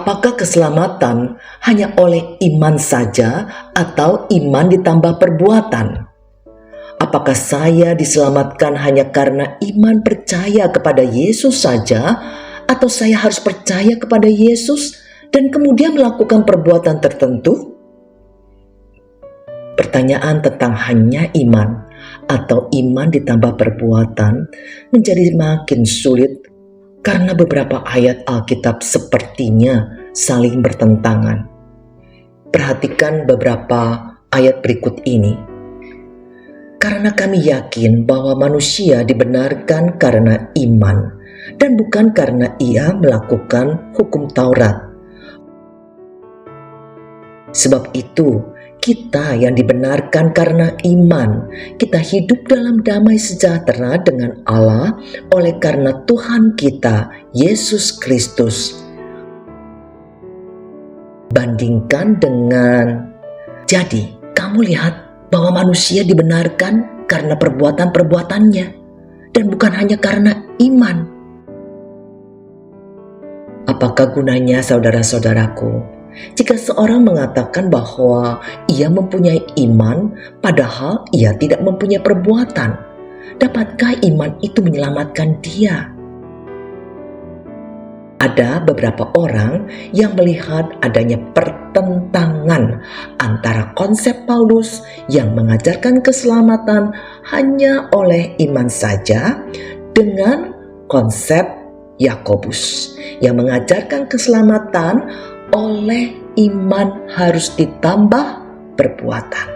Apakah keselamatan hanya oleh iman saja atau iman ditambah perbuatan? Apakah saya diselamatkan hanya karena iman percaya kepada Yesus saja, atau saya harus percaya kepada Yesus dan kemudian melakukan perbuatan tertentu? Pertanyaan tentang hanya iman atau iman ditambah perbuatan menjadi makin sulit karena beberapa ayat Alkitab sepertinya saling bertentangan. Perhatikan beberapa ayat berikut ini. Karena kami yakin bahwa manusia dibenarkan karena iman dan bukan karena ia melakukan hukum Taurat. Sebab itu, kita yang dibenarkan karena iman, kita hidup dalam damai sejahtera dengan Allah oleh karena Tuhan kita, Yesus Kristus. Bandingkan dengan, jadi kamu lihat bahwa manusia dibenarkan karena perbuatan-perbuatannya dan bukan hanya karena iman. Apakah gunanya saudara-saudaraku jika seorang mengatakan bahwa ia mempunyai iman padahal ia tidak mempunyai perbuatan? Dapatkah iman itu menyelamatkan dia? Ada beberapa orang yang melihat adanya pertentangan antara konsep Paulus yang mengajarkan keselamatan hanya oleh iman saja dengan konsep Yakobus yang mengajarkan keselamatan oleh iman harus ditambah perbuatan.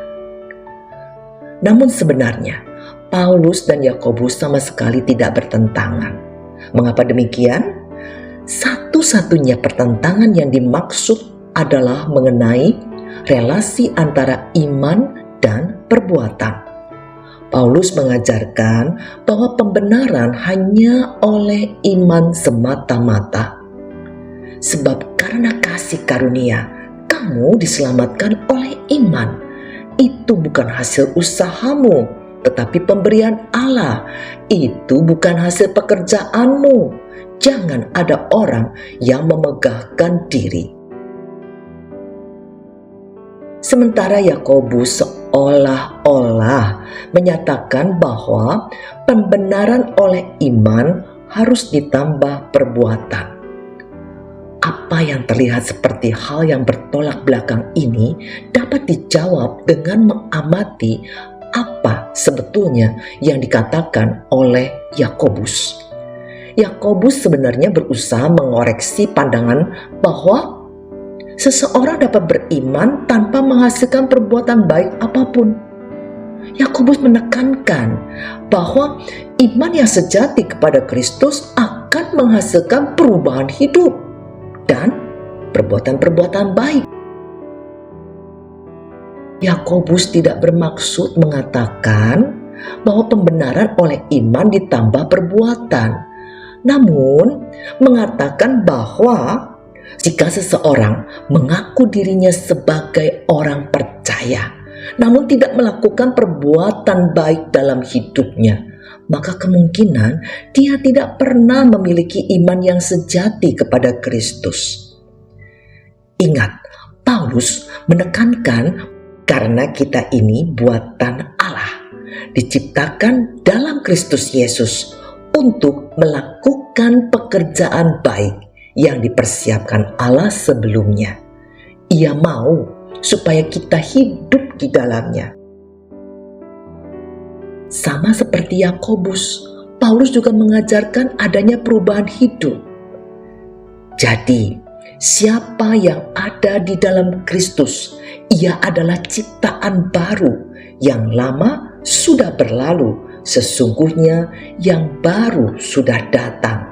Namun sebenarnya Paulus dan Yakobus sama sekali tidak bertentangan. Mengapa demikian? Satu-satunya pertentangan yang dimaksud adalah mengenai relasi antara iman dan perbuatan. Paulus mengajarkan bahwa pembenaran hanya oleh iman semata-mata. Sebab karena kasih karunia, kamu diselamatkan oleh iman. Itu bukan hasil usahamu, tetapi pemberian Allah. Itu bukan hasil pekerjaanmu. Jangan ada orang yang memegahkan diri. Sementara Yakobus seolah-olah menyatakan bahwa pembenaran oleh iman harus ditambah perbuatan. Apa yang terlihat seperti hal yang bertolak belakang ini dapat dijawab dengan mengamati apa sebetulnya yang dikatakan oleh Yakobus. Yakobus sebenarnya berusaha mengoreksi pandangan bahwa seseorang dapat beriman tanpa menghasilkan perbuatan baik apapun. Yakobus menekankan bahwa iman yang sejati kepada Kristus akan menghasilkan perubahan hidup dan perbuatan-perbuatan baik. Yakobus tidak bermaksud mengatakan bahwa pembenaran oleh iman ditambah perbuatan, namun mengatakan bahwa jika seseorang mengaku dirinya sebagai orang percaya, namun tidak melakukan perbuatan baik dalam hidupnya, maka kemungkinan dia tidak pernah memiliki iman yang sejati kepada Kristus. Ingat, Paulus menekankan karena kita ini buatan Allah, diciptakan dalam Kristus Yesus untuk melakukan pekerjaan baik yang dipersiapkan Allah sebelumnya. Ia mau supaya kita hidup di dalamnya. Sama seperti Yakobus, Paulus juga mengajarkan adanya perubahan hidup. Jadi, siapa yang ada di dalam Kristus, ia adalah ciptaan baru. Yang lama sudah berlalu, sesungguhnya yang baru sudah datang.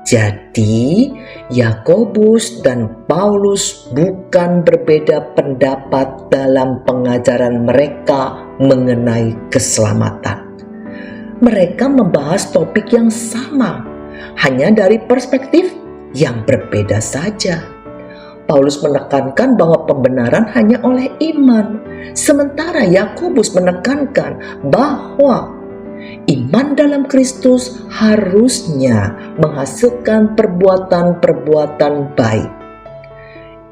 Jadi, Yakobus dan Paulus bukan berbeda pendapat dalam pengajaran mereka mengenai keselamatan. Mereka membahas topik yang sama, hanya dari perspektif yang berbeda saja. Paulus menekankan bahwa pembenaran hanya oleh iman, sementara Yakobus menekankan bahwa Iman dalam Kristus harusnya menghasilkan perbuatan-perbuatan baik.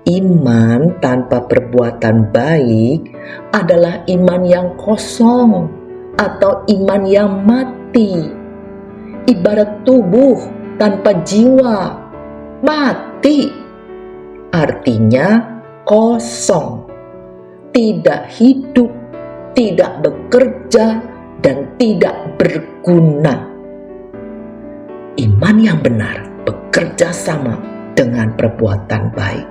Iman tanpa perbuatan baik adalah iman yang kosong atau iman yang mati. Ibarat tubuh tanpa jiwa, mati. Artinya kosong, tidak hidup, tidak bekerja, dan tidak berguna. Iman yang benar bekerja sama dengan perbuatan baik.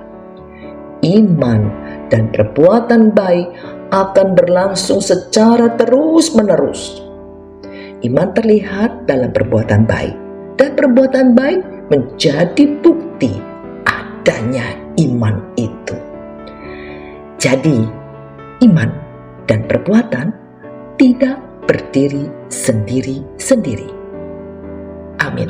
Iman dan perbuatan baik akan berlangsung secara terus-menerus. Iman terlihat dalam perbuatan baik, dan perbuatan baik menjadi bukti adanya iman itu. Jadi, iman dan perbuatan tidak berdiri sendiri-sendiri. Amin.